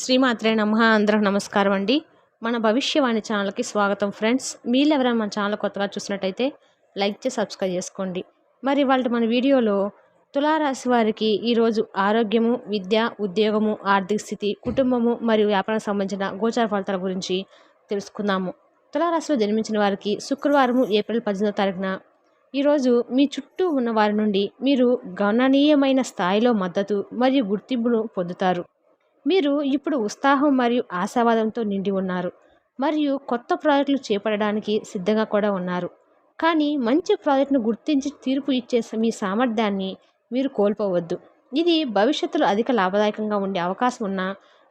శ్రీమాత్రే నమః. అందరికి నమస్కారం అండి. మన భవిష్యవాణి ఛానల్కి స్వాగతం ఫ్రెండ్స్. మీరు ఎవరైనా మన ఛానల్ కొత్తగా చూసినట్టయితే లైక్ చేసి సబ్స్క్రైబ్ చేసుకోండి. మరి వాళ్ళ మన వీడియోలో తులారాశి వారికి ఈరోజు ఆరోగ్యము, విద్య, ఉద్యోగము, ఆర్థిక స్థితి, కుటుంబము మరియు వ్యాపారం సంబంధించిన గోచార ఫలితాల గురించి తెలుసుకుందాము. తులారాశిలో జన్మించిన వారికి శుక్రవారం ఏప్రిల్ 18వ తారీఖున ఈరోజు మీ చుట్టూ ఉన్న వారి నుండి మీరు గణనీయమైన స్థాయిలో మద్దతు మరియు గుర్తింపును పొందుతారు. మీరు ఇప్పుడు ఉత్సాహం మరియు ఆశావాదంతో నిండి ఉన్నారు మరియు కొత్త ప్రాజెక్టులు చేపట్టడానికి సిద్ధంగా కూడా ఉన్నారు. కానీ మంచి ప్రాజెక్టును గుర్తించి తీర్పు ఇచ్చే మీ సామర్థ్యాన్ని మీరు కోల్పోవద్దు. ఇది భవిష్యత్తులో అధిక లాభదాయకంగా ఉండే అవకాశం ఉన్న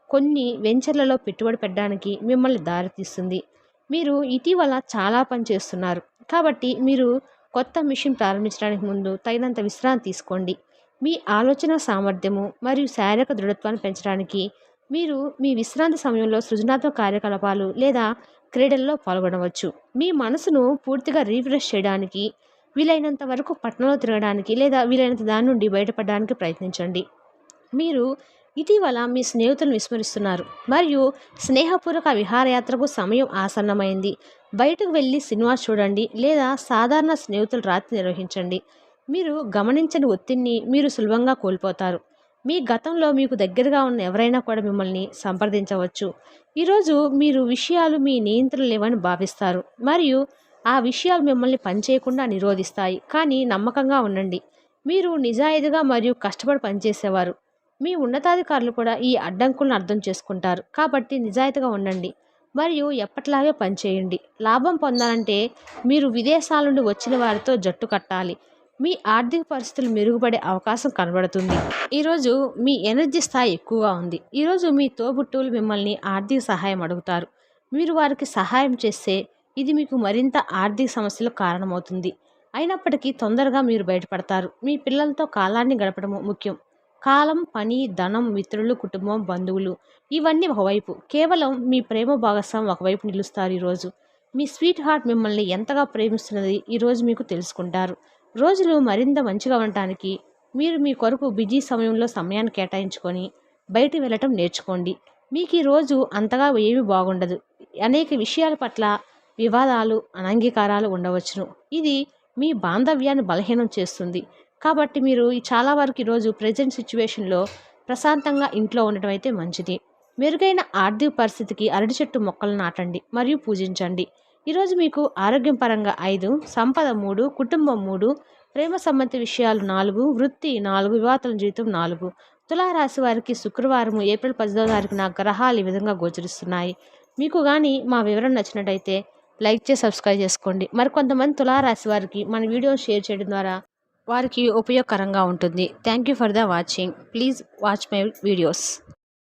కొన్ని వెంచర్లలో పెట్టుబడి పెట్టడానికి మిమ్మల్ని దారితీస్తుంది. మీరు ఇటీవల చాలా పని చేస్తున్నారు కాబట్టి మీరు కొత్త మిషన్ ప్రారంభించడానికి ముందు తగినంత విశ్రాంతి తీసుకోండి. మీ ఆలోచన సామర్థ్యము మరియు శారీరక దృఢత్వాన్ని పెంచడానికి మీరు మీ విశ్రాంతి సమయంలో సృజనాత్మక కార్యకలాపాలు లేదా క్రీడల్లో పాల్గొనవచ్చు. మీ మనసును పూర్తిగా రీఫ్రెష్ చేయడానికి వీలైనంత వరకు పట్టణంలో తిరగడానికి లేదా వీలైనంత దాని నుండి బయటపడడానికి ప్రయత్నించండి. మీరు ఇటీవల మీ స్నేహితులను విస్మరిస్తున్నారు మరియు స్నేహపూర్వక విహారయాత్రకు సమయం ఆసన్నమైంది. బయటకు వెళ్ళి సినిమా చూడండి లేదా సాధారణ స్నేహితులు రాత్రి నిర్వహించండి. మీరు గమనించని ఒత్తిడిని మీరు సులభంగా కోల్పోతారు. మీ గతంలో మీకు దగ్గరగా ఉన్న ఎవరైనా కూడా మిమ్మల్ని సంప్రదించవచ్చు. ఈరోజు మీరు విషయాలు మీ నియంత్రణ లేవని భావిస్తారు మరియు ఆ విషయాలు మిమ్మల్ని పనిచేయకుండా నిరోధిస్తాయి. కానీ నమ్మకంగా ఉండండి. మీరు నిజాయితీగా మరియు కష్టపడి పనిచేసేవారు. మీ ఉన్నతాధికారులు కూడా ఈ అడ్డంకులను అర్థం చేసుకుంటారు. కాబట్టి నిజాయితీగా ఉండండి మరియు ఎప్పటిలాగే పనిచేయండి. లాభం పొందాలంటే మీరు విదేశాల నుండి వచ్చిన వారితో జట్టు కట్టాలి. మీ ఆర్థిక పరిస్థితులు మెరుగుపడే అవకాశం కనబడుతుంది. ఈరోజు మీ ఎనర్జీ స్థాయి ఎక్కువగా ఉంది. ఈరోజు మీ తోబుట్టువులు మిమ్మల్ని ఆర్థిక సహాయం అడుగుతారు. మీరు వారికి సహాయం చేస్తే ఇది మీకు మరింత ఆర్థిక సమస్యలకు కారణమవుతుంది. అయినప్పటికీ తొందరగా మీరు బయటపడతారు. మీ పిల్లలతో కాలాన్ని గడపడం ముఖ్యం. కాలం, పని, ధనం, మిత్రులు, కుటుంబం, బంధువులు ఇవన్నీ ఒకవైపు. కేవలం మీ ప్రేమ భాగస్వామి ఒకవైపు నిలుస్తారు. ఈరోజు మీ స్వీట్ హార్ట్ మిమ్మల్ని ఎంతగా ప్రేమిస్తున్నది ఈరోజు మీకు తెలుసుకుంటారు. రోజులు మరింత మంచిగా ఉండటానికి మీరు మీ కొరకు బిజీ సమయంలో సమయాన్ని కేటాయించుకొని బయట వెళ్ళటం నేర్చుకోండి. మీకు ఈ రోజు అంతగా ఏమీ బాగుండదు. అనేక విషయాల పట్ల వివాదాలు, అనంగీకారాలు ఉండవచ్చును. ఇది మీ బాంధవ్యాన్ని బలహీనం చేస్తుంది. కాబట్టి మీరు చాలా వరకు ఈరోజు ప్రజెంట్ సిచ్యువేషన్లో ప్రశాంతంగా ఇంట్లో ఉండటం అయితే మంచిది. మెరుగైన ఆర్థిక పరిస్థితికి అరటి చెట్టు మొక్కలు నాటండి మరియు పూజించండి. ఈరోజు మీకు ఆరోగ్యం పరంగా 5, సంపద 3, కుటుంబం 3, ప్రేమ సంబంధ విషయాలు 4, వృత్తి 4, వివాహాల జీవితం 4. తులారాశి వారికి శుక్రవారం ఏప్రిల్ 10వ తారీఖున గ్రహాలు ఈ విధంగా గోచరిస్తున్నాయి. మీకు కానీ మా వివరణ నచ్చినట్టయితే లైక్ చేసి సబ్స్క్రైబ్ చేసుకోండి. మరికొంతమంది తులారాశి వారికి మన వీడియో షేర్ చేయడం ద్వారా వారికి ఉపయోగకరంగా ఉంటుంది. Thank you for the watching. Please watch my videos.